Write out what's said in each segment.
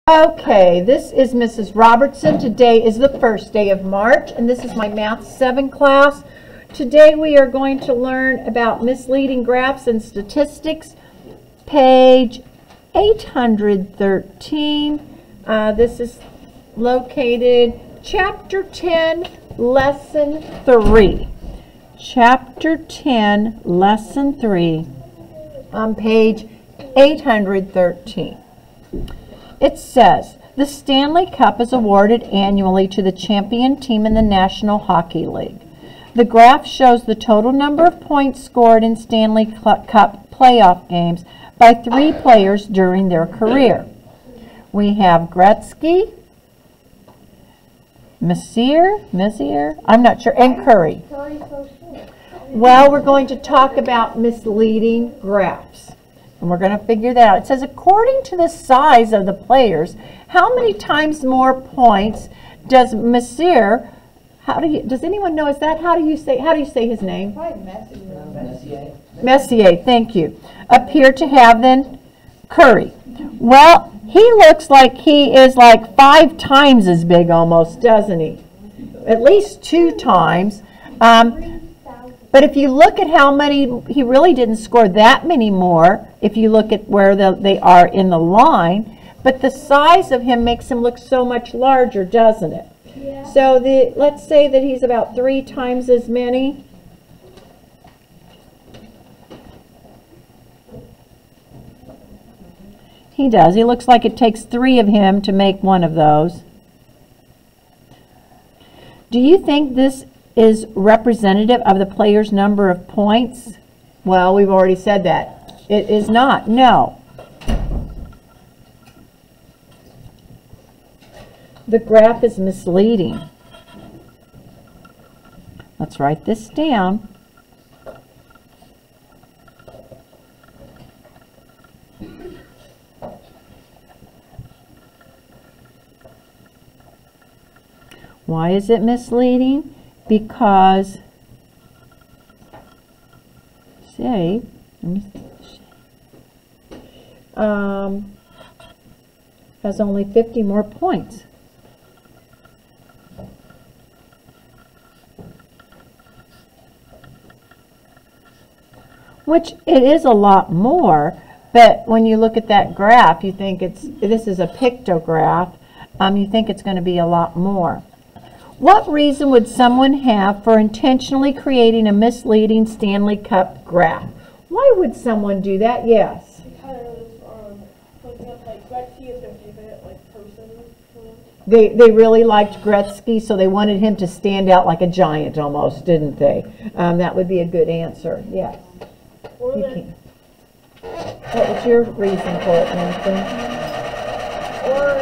Okay, this is Mrs. Robertson. Today is the first day of March, and this is my Math 7 class. Today we are going to learn about misleading graphs and statistics, page 813. This is located Chapter 10, Lesson 3. Chapter 10, Lesson 3, on page 813. It says, the Stanley Cup is awarded annually to the champion team in the National Hockey League. The graph shows the total number of points scored in Stanley Cup playoff games by 3 players during their career. We have Gretzky, Messier, I'm not sure, and Curry. Well, we're going to talk about misleading graphs. And we're going to figure that out. It says, according to the size of the players, how many times more points does Messier, does anyone know, how do you say his name? Messier, thank you. Appear to have than Curry. Well, he looks like he is like 5 times as big almost, doesn't he? At least 2 times. But if you look at how many, he really didn't score that many more if you look at where they are in the line. But the size of him makes him look so much larger, doesn't it? Yeah. So let's say that he's about 3 times as many. He does. He looks like it takes 3 of him to make one of those. Do you think this is representative of the player's number of points? Well, we've already said that. It is not. No. The graph is misleading. Let's write this down. Why is it misleading? Because, say, has only 50 more points. Which it is a lot more, but when you look at that graph, you think this is a pictograph, you think it's going to be a lot more. What reason would someone have for intentionally creating a misleading Stanley Cup graph? Why would someone do that? Yes. Because, like Gretzky is their favorite person. They really liked Gretzky, so they wanted him to stand out like a giant almost, didn't they? That would be a good answer. Yes. What was your reason for it, Nathan? Or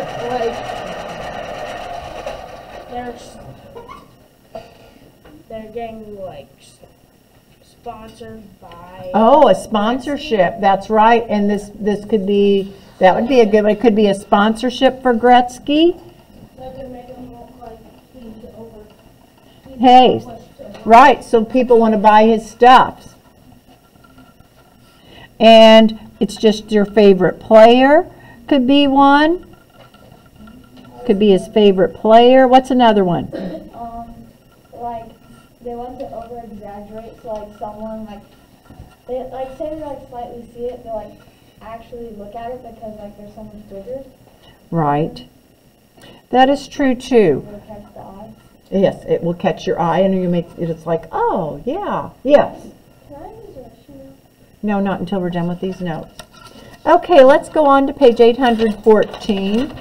they're getting sponsored by. Oh, a sponsorship. That's right. And that would be a good one. It could be a sponsorship for Gretzky. That could make him look like he's over. Hey, right. So people want to buy his stuff. And it's just your favorite player. Could be one. Could be his favorite player. What's another one? They want to over-exaggerate, so someone say they slightly see it, they actually look at it because there's so much bigger. Right. That is true too. It'll catch the eye. Yes, it will catch your eye, and it's like, oh yeah, yes. Can I use a shoe? No, not until we're done with these notes. Okay, let's go on to page 814.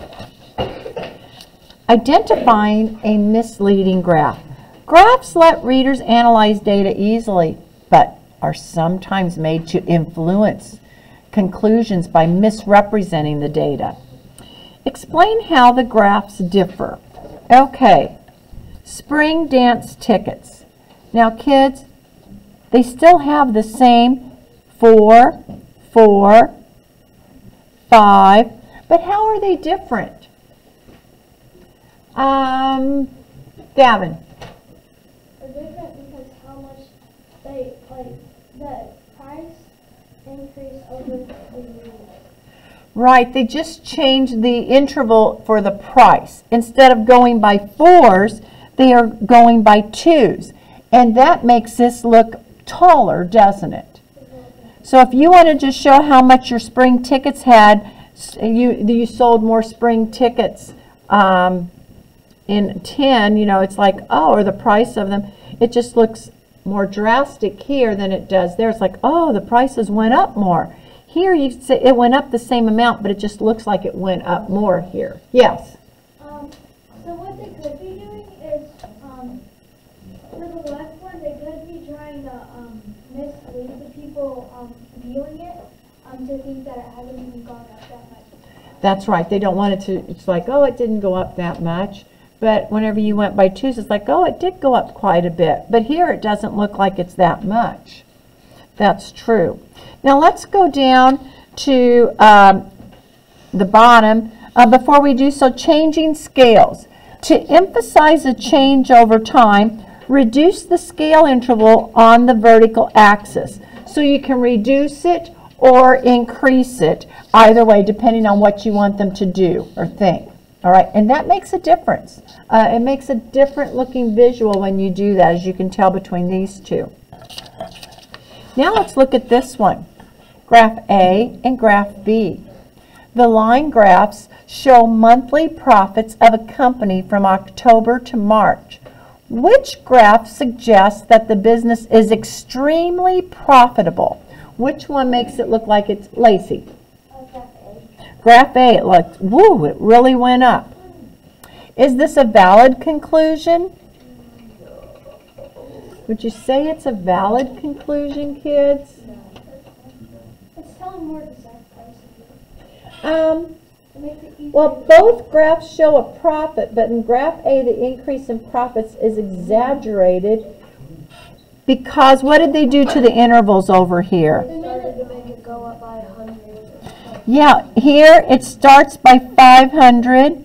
Identifying a misleading graph. Graphs let readers analyze data easily, but are sometimes made to influence conclusions by misrepresenting the data. Explain how the graphs differ. Okay, spring dance tickets. Now kids, they still have the same 4, 4, 5, but how are they different? Gavin. They're different because how much the price increase over the years. Right, they just changed the interval for the price. Instead of going by 4s, they are going by 2s. And that makes this look taller, doesn't it? So if you wanted to show how much your spring tickets had, you sold more spring tickets in 10, you know, it's like, oh, or the price of them, it just looks more drastic here than it does there. It's like, oh, the prices went up more. Here you say it went up the same amount, but it just looks like it went up more here. Yes? So what they could be doing is, for the left one, they could be trying to mislead the people viewing it to think that it hasn't even gone up that much. That's right. They don't want it to, it's like, oh, it didn't go up that much. But whenever you went by 2s, it's like, oh, it did go up quite a bit. But here it doesn't look like it's that much. That's true. Now let's go down to the bottom. Before we do so, changing scales. To emphasize a change over time, reduce the scale interval on the vertical axis. So you can reduce it or increase it, either way, depending on what you want them to do or think. All right, and that makes a difference. It makes a different looking visual when you do that, as you can tell between these two. Now let's look at this one, graph A and graph B. The line graphs show monthly profits of a company from October to March. Which graph suggests that the business is extremely profitable? Which one makes it look like it's Lacey? Graph A, it looks, woo, it really went up. Is this a valid conclusion? Would you say it's a valid conclusion, kids? It's telling more exact Well, both graphs show a profit, but in graph A, the increase in profits is exaggerated because what did they do to the intervals over here? They started to make it go up by 100. Yeah, here it starts by 500,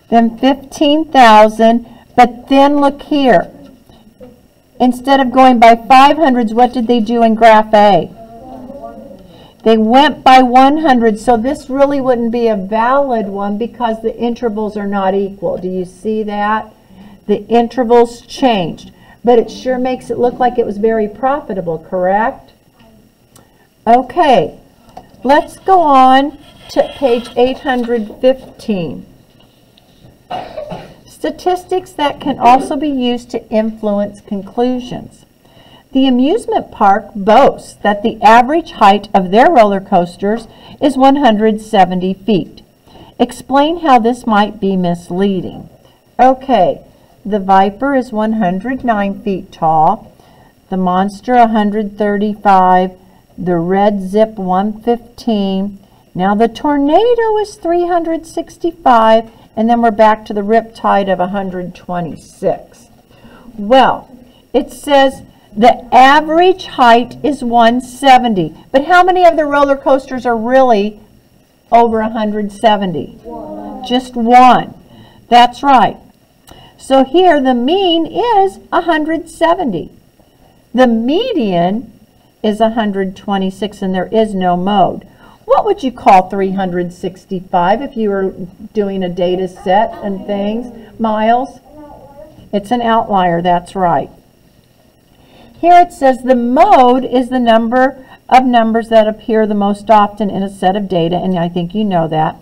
then 15,000, but then look here. Instead of going by 500s, what did they do in graph A? They went by 100, so this really wouldn't be a valid one because the intervals are not equal. Do you see that? The intervals changed, but it sure makes it look like it was very profitable, correct? Okay, let's go on to page 815. Statistics that can also be used to influence conclusions. The amusement park boasts that the average height of their roller coasters is 170 feet. Explain how this might be misleading. Okay, the Viper is 109 feet tall, the Monster 135, the Red Zip 115. Now the Tornado is 365, and then we're back to the Riptide of 126. Well, it says the average height is 170. But how many of the roller coasters are really over 170? One. Just one. That's right. So here the mean is 170. The median is 126, and there is no mode. What would you call 365 if you were doing a data set and things? Miles? It's an outlier, that's right. Here it says the mode is the number of numbers that appear the most often in a set of data, and I think you know that.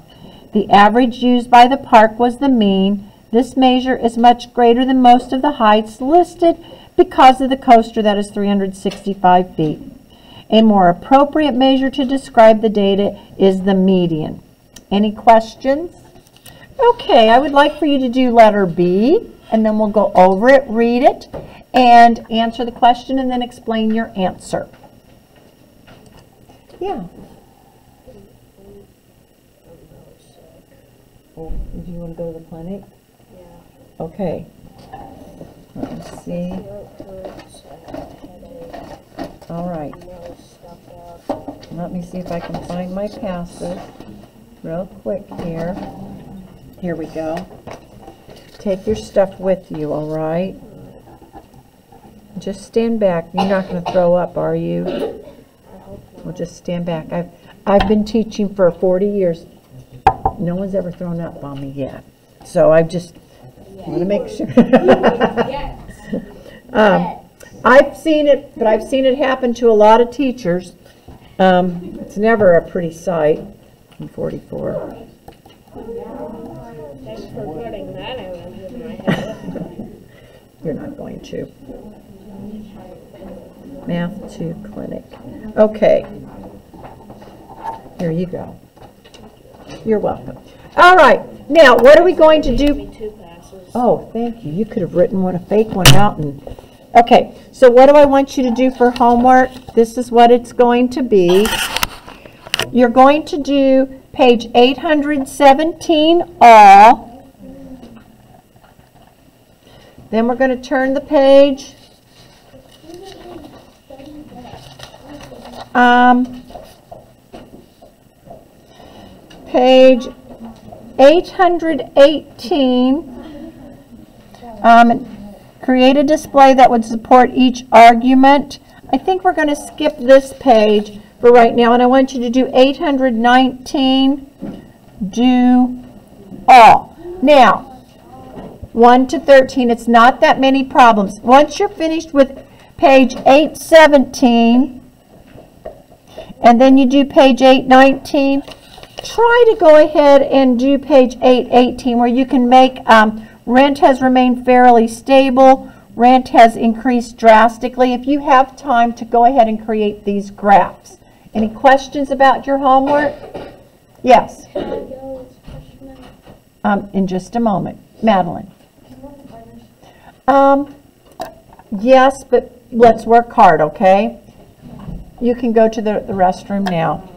The average used by the park was the mean. This measure is much greater than most of the heights listed because of the coaster that is 365 feet. A more appropriate measure to describe the data is the median. Any questions? Okay, I would like for you to do letter B, and then we'll go over it, read it, and answer the question, and then explain your answer. Yeah. Oh, do you want to go to the clinic? Yeah. Okay. Let me see. All right. Let me see if I can find my passes real quick here. Here we go. Take your stuff with you, all right? Just stand back. You're not going to throw up, are you? Well, just stand back. I've been teaching for 40 years. Well, no one's ever thrown up on me yet, so I just want to make sure. I've seen it, but I've seen it happen to a lot of teachers. It's never a pretty sight. 44. Thanks for putting that image in my head. You're not going to. Math 2 clinic. Okay. Here you go. You're welcome. All right. Now, what are we going to do? Me 2 passes. Oh, thank you. You could have written a fake one out. Okay, so what do I want you to do for homework? This is what it's going to be. You're going to do page 817 all. Then we're going to turn the page. Page 818. Create a display that would support each argument. I think we're going to skip this page for right now, and I want you to do 819, do all. Now, 1 to 13, it's not that many problems. Once you're finished with page 817, and then you do page 819, try to go ahead and do page 818, where you can make rent has remained fairly stable. Rent has increased drastically. If you have time to go ahead and create these graphs. Any questions about your homework? Yes. In just a moment. Madeline. Yes, but let's work hard, okay? You can go to the restroom now.